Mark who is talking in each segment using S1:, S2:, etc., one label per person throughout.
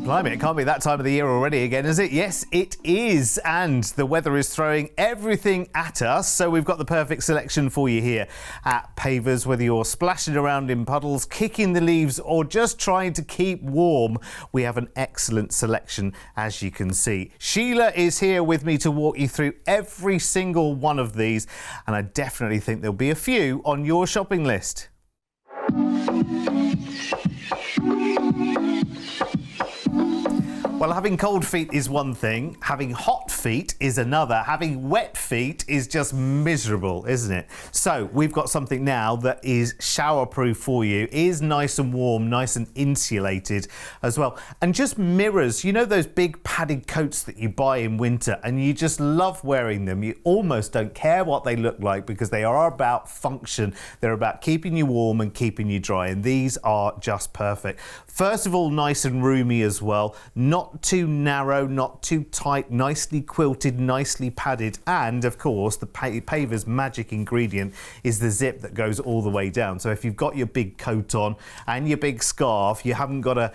S1: Blimey, it can't be that time of the year already again, is it? Yes, it is. And the weather is throwing everything at us. So we've got the perfect selection for you here at Pavers. Whether you're splashing around in puddles, kicking the leaves, or just trying to keep warm, we have an excellent selection, as you can see. Sheila is here with me to walk you through every single one of these. And I definitely think there'll be a few on your shopping list. Well, having cold feet is one thing, having hot feet is another, having wet feet is just miserable, isn't it? So we've got something now that is showerproof for you, is nice and warm, nice and insulated as well, and just mirrors, you know those big padded coats that you buy in winter and you just love wearing them. You almost don't care what they look like because they are about function. They're about keeping you warm and keeping you dry, and these are just perfect. First of all, nice and roomy as well, not too narrow, not too tight, nicely quilted, nicely padded, and of course the Pavers magic ingredient is the zip that goes all the way down. So if you've got your big coat on and your big scarf, you haven't got to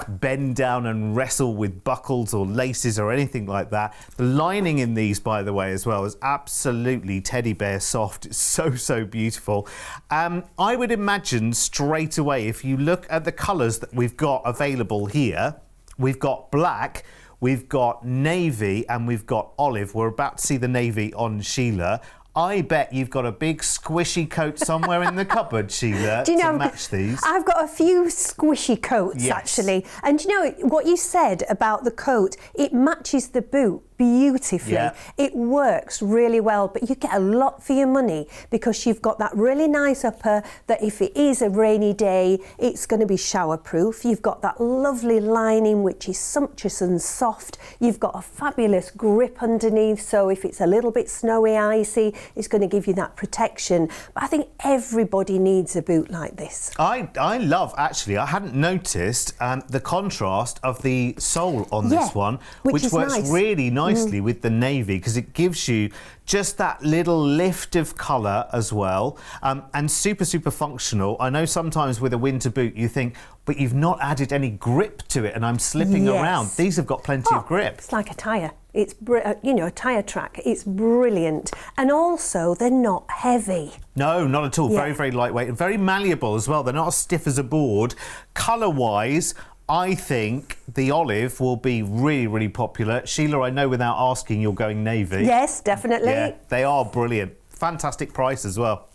S1: bend down and wrestle with buckles or laces or anything like that. The lining in these, by the way, as well, is absolutely teddy bear soft. It's so beautiful. I would imagine straight away, if you look at the colours that we've got available here, we've got black, we've got navy, and we've got olive. We're about to see the navy on Sheila. I bet you've got a big squishy coat somewhere in the cupboard, Sheila, to match these.
S2: I've got a few squishy coats, actually. And do you know what you said about the coat? It matches the boot beautifully. Yeah. It works really well, but you get a lot for your money because you've got that really nice upper that if it is a rainy day, it's going to be showerproof. You've got that lovely lining, which is sumptuous and soft. You've got a fabulous grip underneath, so if it's a little bit snowy, icy, it's going to give you that protection. But I think everybody needs a boot like this.
S1: I love, actually, I hadn't noticed the contrast of the sole on this one, which works nice. Really nicely with the navy, because it gives you just that little lift of colour as well, and super functional. I know sometimes with a winter boot you think, but you've not added any grip to it and I'm slipping around. These have got plenty of grip.
S2: It's like a tyre. It's, a tyre track. It's brilliant. And also, they're not heavy.
S1: No, not at all. Yeah. Very lightweight and very malleable as well. They're not as stiff as a board. Colour-wise, I think the olive will be really popular. Sheila, I know without asking you're going navy.
S2: Yes, definitely.
S1: Yeah, they are brilliant. Fantastic price as well.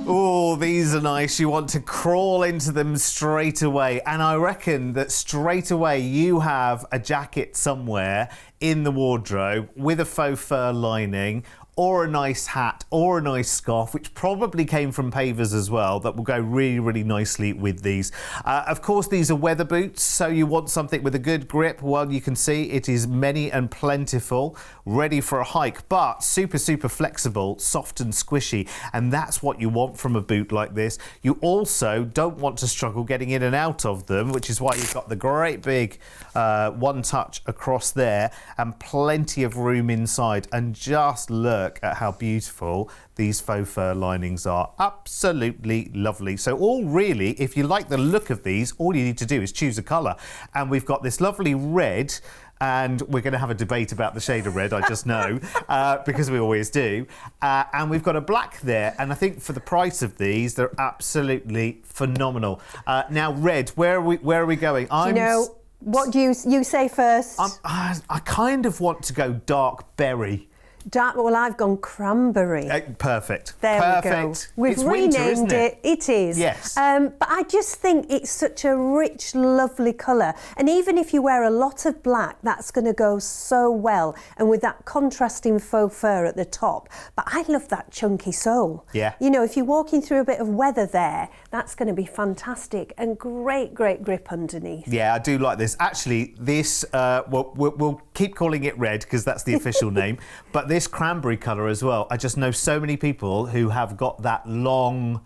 S1: Oh, these are nice. You want to crawl into them straight away. And I reckon that straight away you have a jacket somewhere in the wardrobe with a faux fur lining, or a nice hat, or a nice scarf, which probably came from Pavers as well, that will go really nicely with these. Of course, these are weather boots, so you want something with a good grip. Well, you can see it is many and plentiful, ready for a hike, but super flexible, soft and squishy, and that's what you want from a boot like this. You also don't want to struggle getting in and out of them, which is why you've got the great big one touch across there, and plenty of room inside. And just look at how beautiful these faux fur linings are. Absolutely lovely. So really, if you like the look of these, all you need to do is choose a colour. And we've got this lovely red, and we're going to have a debate about the shade of red, I just know, because we always do. And we've got a black there, and I think for the price of these, they're absolutely phenomenal. Now, red, where are we going?
S2: What do you say first?
S1: I kind of want to go dark berry.
S2: Well, I've gone cranberry.
S1: Perfect.
S2: There we go. We've renamed it. It is.
S1: Yes.
S2: But I just think it's such a rich, lovely colour. And even if you wear a lot of black, that's going to go so well. And with that contrasting faux fur at the top. But I love that chunky sole.
S1: Yeah.
S2: You know, if you're walking through a bit of weather there, that's going to be fantastic. And great grip underneath.
S1: Yeah, I do like this. Actually, this, we'll keep calling it red because that's the official name. But this cranberry colour as well. I just know so many people who have got that long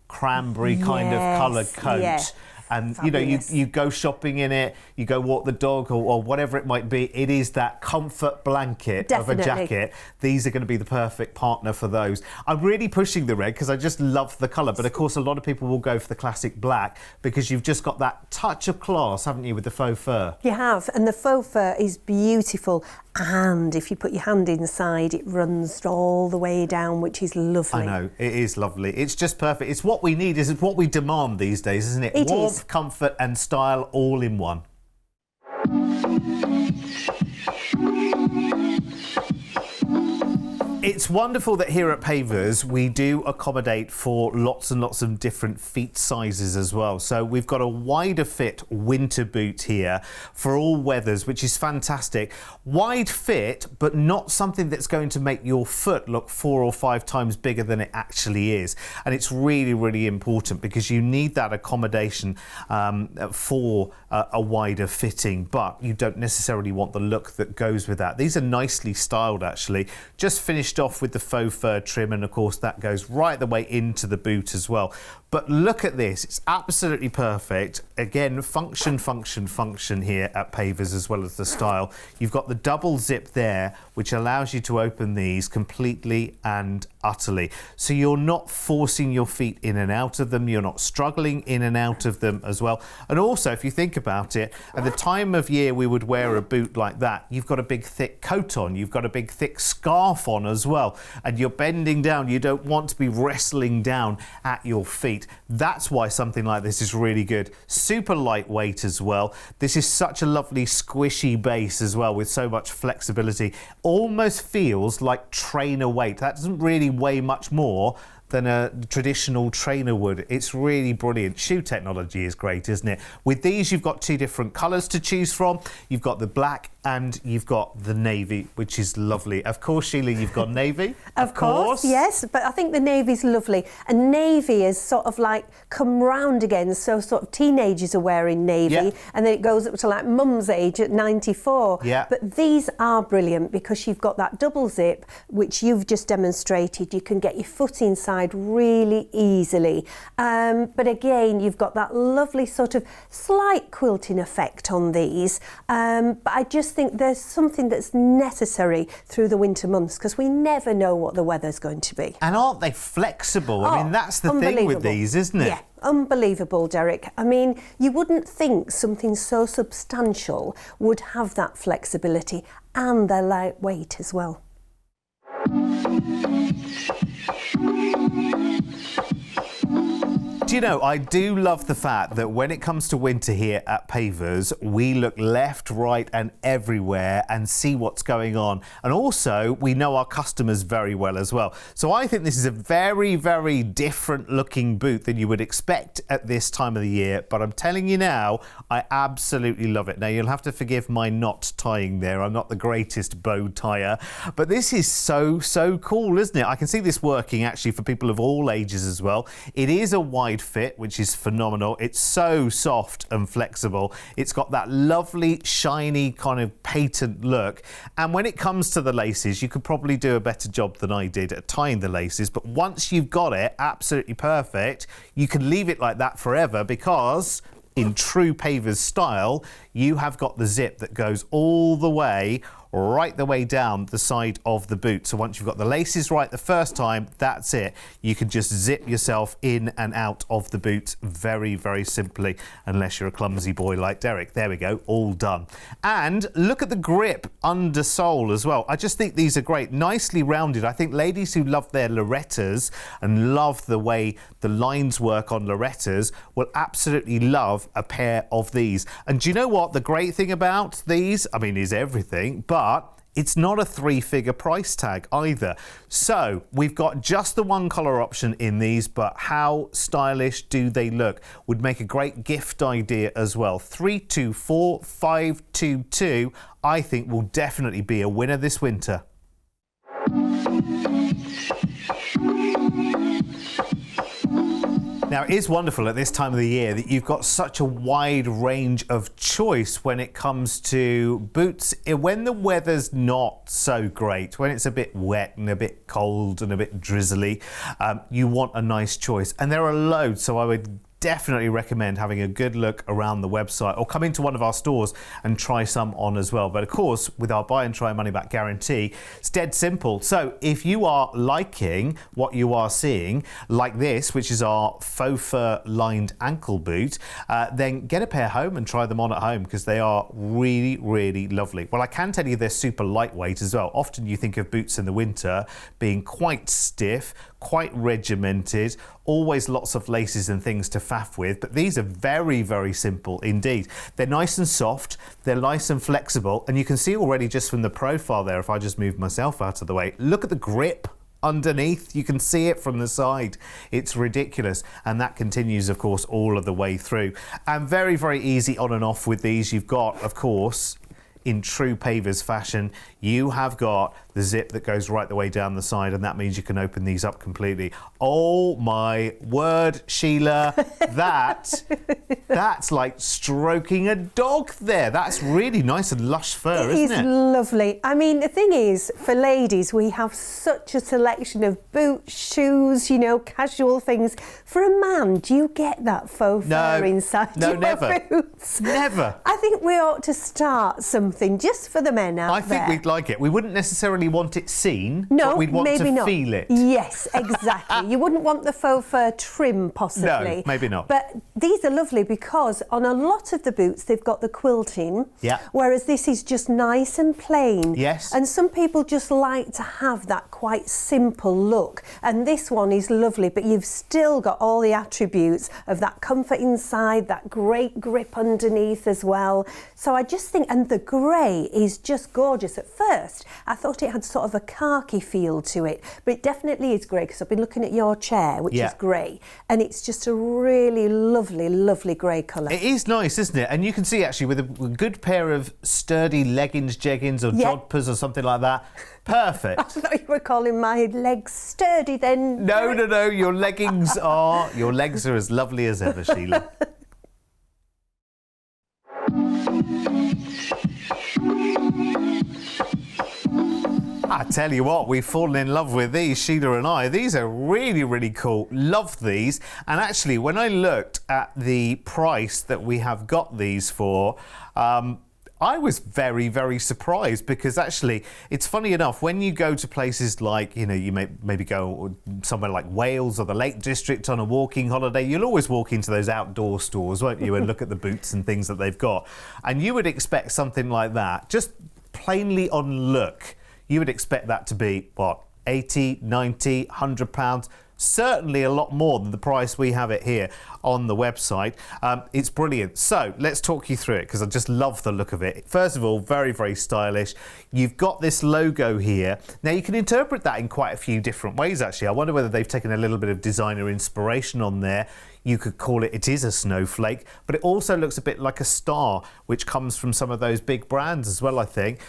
S1: cranberry kind of coloured coat. And you know,
S2: Fabulous.
S1: you go shopping in it, you go walk the dog or whatever it might be. It is that comfort blanket of a jacket. These are going to be the perfect partner for those. I'm really pushing the red because I just love the colour. But of course, a lot of people will go for the classic black because you've just got that touch of class, haven't you, with the faux fur?
S2: You have, and the faux fur is beautiful. And if you put your hand inside, it runs all the way down, which is lovely.
S1: I know, it is lovely. It's just perfect. It's what we need, it's what we demand these days, isn't it?
S2: It
S1: Warmth,
S2: is.
S1: comfort and style all in one. It's wonderful that here at Pavers we do accommodate for lots and lots of different feet sizes as well. So we've got a wider fit winter boot here for all weathers, which is fantastic. Wide fit, but not something that's going to make your foot look 4 or 5 times bigger than it actually is. And it's really, really important because you need that accommodation for a wider fitting, but you don't necessarily want the look that goes with that. These are nicely styled actually. Just finished off with the faux fur trim, and of course that goes right the way into the boot as well. But look at this, it's absolutely perfect. Again, function here at Pavers as well as the style. You've got the double zip there, which allows you to open these completely and utterly. So you're not forcing your feet in and out of them, you're not struggling in and out of them as well. And also, if you think about it, at the time of year we would wear a boot like that, you've got a big thick coat on, you've got a big thick scarf on as well, and you're bending down, you don't want to be wrestling down at your feet. That's why something like this is really good. Super lightweight as well. This is such a lovely squishy base as well with so much flexibility. Almost feels like trainer weight. That doesn't really weigh much more than a traditional trainer would. It's really brilliant. Shoe technology is great, isn't it? With these, you've got 2 different colours to choose from. You've got the black and you've got the navy, which is lovely. Of course, Sheila, you've got navy.
S2: Of course, yes, but I think the navy's lovely. And navy has sort of like come round again, so sort of teenagers are wearing navy, and then it goes up to like mum's age at 94.
S1: Yeah.
S2: But these are brilliant because you've got that double zip, which you've just demonstrated. You can get your foot inside really easily. But again, you've got that lovely sort of slight quilting effect on these. But I just think there's something that's necessary through the winter months because we never know what the weather's going to be.
S1: And aren't they flexible? I mean, that's the thing with these, isn't it?
S2: Yeah, unbelievable, Derek. I mean, you wouldn't think something so substantial would have that flexibility, and they're lightweight as well.
S1: Do you know, I do love the fact that when it comes to winter here at Pavers, we look left, right and everywhere and see what's going on. And also, we know our customers very well as well. So I think this is a very, very different looking boot than you would expect at this time of the year. But I'm telling you now, I absolutely love it. Now, you'll have to forgive my knot tying there. I'm not the greatest bow tyer. But this is so, so cool, isn't it? I can see this working actually for people of all ages as well. It is a wide fit, which is phenomenal. It's so soft and flexible. It's got that lovely shiny kind of patent look, and when it comes to the laces, you could probably do a better job than I did at tying the laces, but once you've got it absolutely perfect, you can leave it like that forever because in true Pavers style, you have got the zip that goes all the way right the way down the side of the boot. So once you've got the laces right the first time, that's it. You can just zip yourself in and out of the boot very, very simply, unless you're a clumsy boy like Derek. There we go, all done. And look at the grip under sole as well. I just think these are great, nicely rounded. I think ladies who love their Lorettas and love the way the lines work on Lorettas will absolutely love a pair of these. And do you know what the great thing about these, I mean, is everything, but it's not a 3-figure price tag either. So we've got just the one colour option in these, but how stylish do they look? Would make a great gift idea as well. 324522, I think will definitely be a winner this winter. Now, it is wonderful at this time of the year that you've got such a wide range of choice when it comes to boots. When the weather's not so great, when it's a bit wet and a bit cold and a bit drizzly, you want a nice choice. And there are loads, so I would definitely recommend having a good look around the website or come into one of our stores and try some on as well. But of course, with our buy and try money back guarantee, it's dead simple. So if you are liking what you are seeing, like this, which is our faux fur lined ankle boot, then get a pair home and try them on at home, because they are really, really lovely. Well, I can tell you they're super lightweight as well. Often you think of boots in the winter being quite stiff, quite regimented, always lots of laces and things to faff with, but these are very, very simple indeed. They're nice and soft, they're nice and flexible, and you can see already just from the profile there, if I just move myself out of the way, look at the grip underneath. You can see it from the side. It's ridiculous, and that continues, of course, all of the way through. And very, very easy on and off with these. You've got, of course, in true Pavers fashion, you have got the zip that goes right the way down the side, and that means you can open these up completely. Oh my word, Sheila, that's like stroking a dog there. That's really nice and lush fur, isn't it?
S2: It is lovely. I mean, the thing is, for ladies, we have such a selection of boots, shoes, you know, casual things. For a man, do you get that faux fur inside your boots?
S1: Never.
S2: I think we ought to start something just for the men out there.
S1: I think we'd like it. We wouldn't necessarily want it seen,
S2: no,
S1: but we'd want
S2: maybe
S1: to
S2: not.
S1: feel it.
S2: Yes, exactly. You wouldn't want the faux fur trim, possibly.
S1: No, maybe not.
S2: But these are lovely because on a lot of the boots, they've got the quilting, whereas this is just nice and plain.
S1: Yes.
S2: And some people just like to have that quite simple look. And this one is lovely, but you've still got all the attributes of that comfort inside, that great grip underneath as well. So I just think, and the grey is just gorgeous. At first, I thought it had sort of a khaki feel to it, but it definitely is grey, because I've been looking at your chair, which is grey, and it's just a really lovely, lovely grey colour.
S1: It is nice, isn't it? And you can see actually with a good pair of sturdy leggings, jeggings or jodhpurs or something like that, perfect.
S2: I thought you were calling my legs sturdy then.
S1: No, your legs are as lovely as ever, Sheila. I tell you what, we've fallen in love with these, Sheila and I. These are really, really cool. Love these. And actually, when I looked at the price that we have got these for, I was very, very surprised, because actually, it's funny enough, when you go to places like, you know, you maybe go somewhere like Wales or the Lake District on a walking holiday, you'll always walk into those outdoor stores, won't you, and look at the boots and things that they've got. And you would expect something like that, just plainly on look. You would expect that to be, what, 80, 90, £100? Certainly a lot more than the price we have it here on the website. It's brilliant. So let's talk you through it, because I just love the look of it. First of all, very, very stylish. You've got this logo here. Now you can interpret that in quite a few different ways, actually. I wonder whether they've taken a little bit of designer inspiration on there. You could call it is a snowflake, but it also looks a bit like a star, which comes from some of those big brands as well, I think.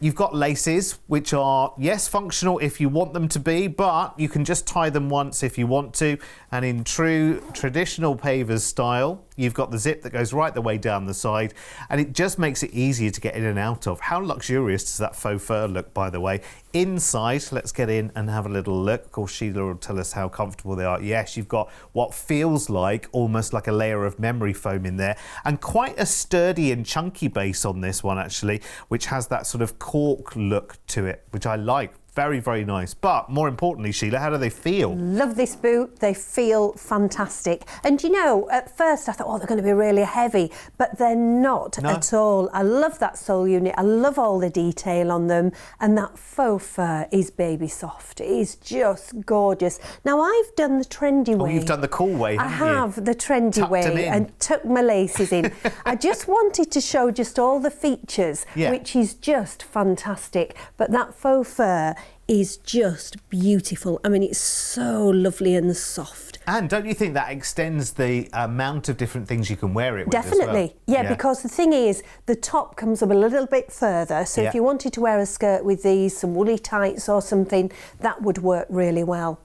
S1: You've got laces, which are, yes, functional if you want them to be, but you can just tie them once if you want to. And in true traditional Pavers style, you've got the zip that goes right the way down the side, and it just makes it easier to get in and out of. How luxurious does that faux fur look, by the way? Inside, let's get in and have a little look. Of course, Sheila will tell us how comfortable they are. Yes, you've got what feels like almost like a layer of memory foam in there, and quite a sturdy and chunky base on this one, actually, which has that sort of cork look to it, which I like. Very, very nice. But more importantly, Sheila, how do they feel?
S2: Love this boot. They feel fantastic. And you know, at first I thought, oh, they're going to be really heavy, but they're not at all. I love that sole unit. I love all the detail on them. And that faux fur is baby soft. It is just gorgeous. Now, I've done the trendy way.
S1: Oh, you've done the cool way, haven't you?
S2: I have, the trendy way, and tucked my laces in. I just wanted to show just all the features, which is just fantastic. But that faux fur is just beautiful. I mean, it's so lovely and soft.
S1: And don't you think that extends the amount of different things you can wear it with?
S2: Definitely.
S1: As well?
S2: Yeah, because the thing is, the top comes up a little bit further, so if you wanted to wear a skirt with these, some woolly tights or something, that would work really well.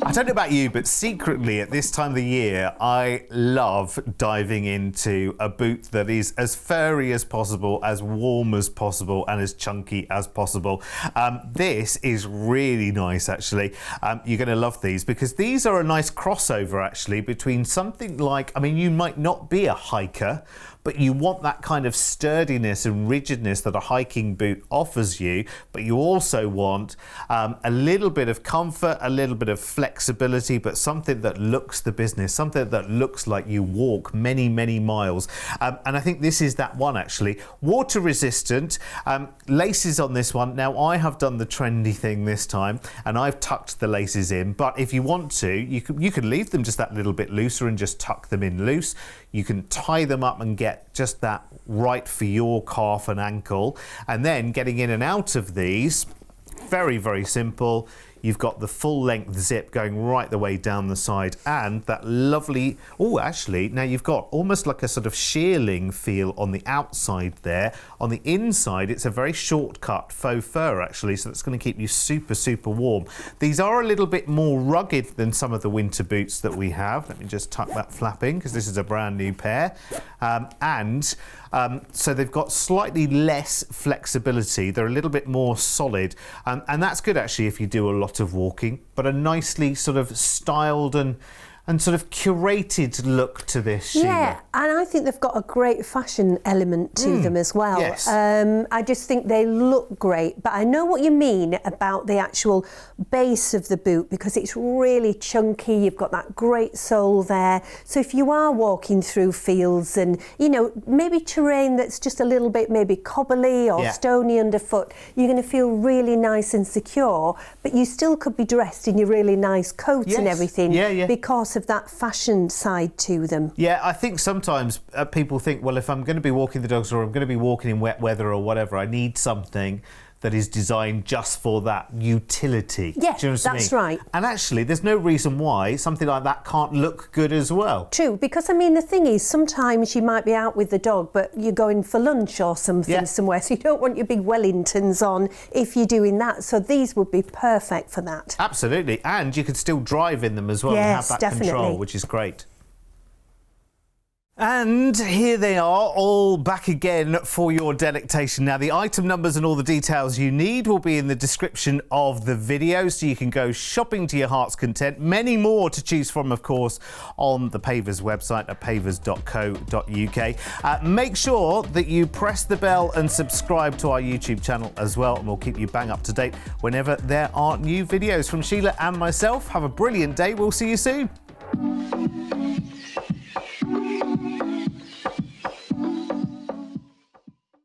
S1: I don't know about you, but secretly at this time of the year, I love diving into a boot that is as furry as possible, as warm as possible, and as chunky as possible. This is really nice, actually. You're going to love these because these are a nice crossover, actually, between something like, I mean, you might not be a hiker, but you want that kind of sturdiness and rigidness that a hiking boot offers you, but you also want a little bit of comfort, a little bit of flexibility, but something that looks the business, something that looks like you walk many, many miles. And I think this is that one, actually. Water resistant, laces on this one. Now, I have done the trendy thing this time, and I've tucked the laces in, but if you want to, you can leave them just that little bit looser and just tuck them in loose. You can tie them up and get just that right for your calf and ankle. And then getting in and out of these, very, very simple. You've got the full length zip going right the way down the side and that lovely, oh, actually, now you've got almost like a sort of shearling feel on the outside there. On the inside, it's a very shortcut faux fur, actually, so that's going to keep you super, super warm. These are a little bit more rugged than some of the winter boots that we have. Let me just tuck that flap in because this is a brand new pair. So they've got slightly less flexibility. They're a little bit more solid. And that's good, actually, if you do a lot of walking, but a nicely sort of styled and sort of curated look to this, Sheila.
S2: Yeah, and I think they've got a great fashion element to them as well.
S1: Yes.
S2: I just think they look great, but I know what you mean about the actual base of the boot because it's really chunky. You've got that great sole there. So if you are walking through fields and, you know, maybe terrain that's just a little bit maybe cobbly or stony underfoot, you're going to feel really nice and secure, but you still could be dressed in your really nice coat and everything because of that fashion side to them.
S1: Yeah, I think sometimes people think, well, if I'm going to be walking the dogs or I'm going to be walking in wet weather or whatever, I need something that is designed just for that utility.
S2: Yeah,
S1: do you know what I mean?
S2: that's right.
S1: And actually, there's no reason why something like that can't look good as well.
S2: True, because I mean, the thing is, sometimes you might be out with the dog, but you're going for lunch or something somewhere, so you don't want your big Wellingtons on if you're doing that. So these would be perfect for that.
S1: Absolutely, and you could still drive in them as well and have that control, which is great. And here they are, all back again for your delectation. Now, the item numbers and all the details you need will be in the description of the video, so you can go shopping to your heart's content. Many more to choose from, of course, on the Pavers website at pavers.co.uk. Make sure that you press the bell and subscribe to our YouTube channel as well, and we'll keep you bang up to date whenever there are new videos. From Sheila and myself, have a brilliant day. We'll see you soon.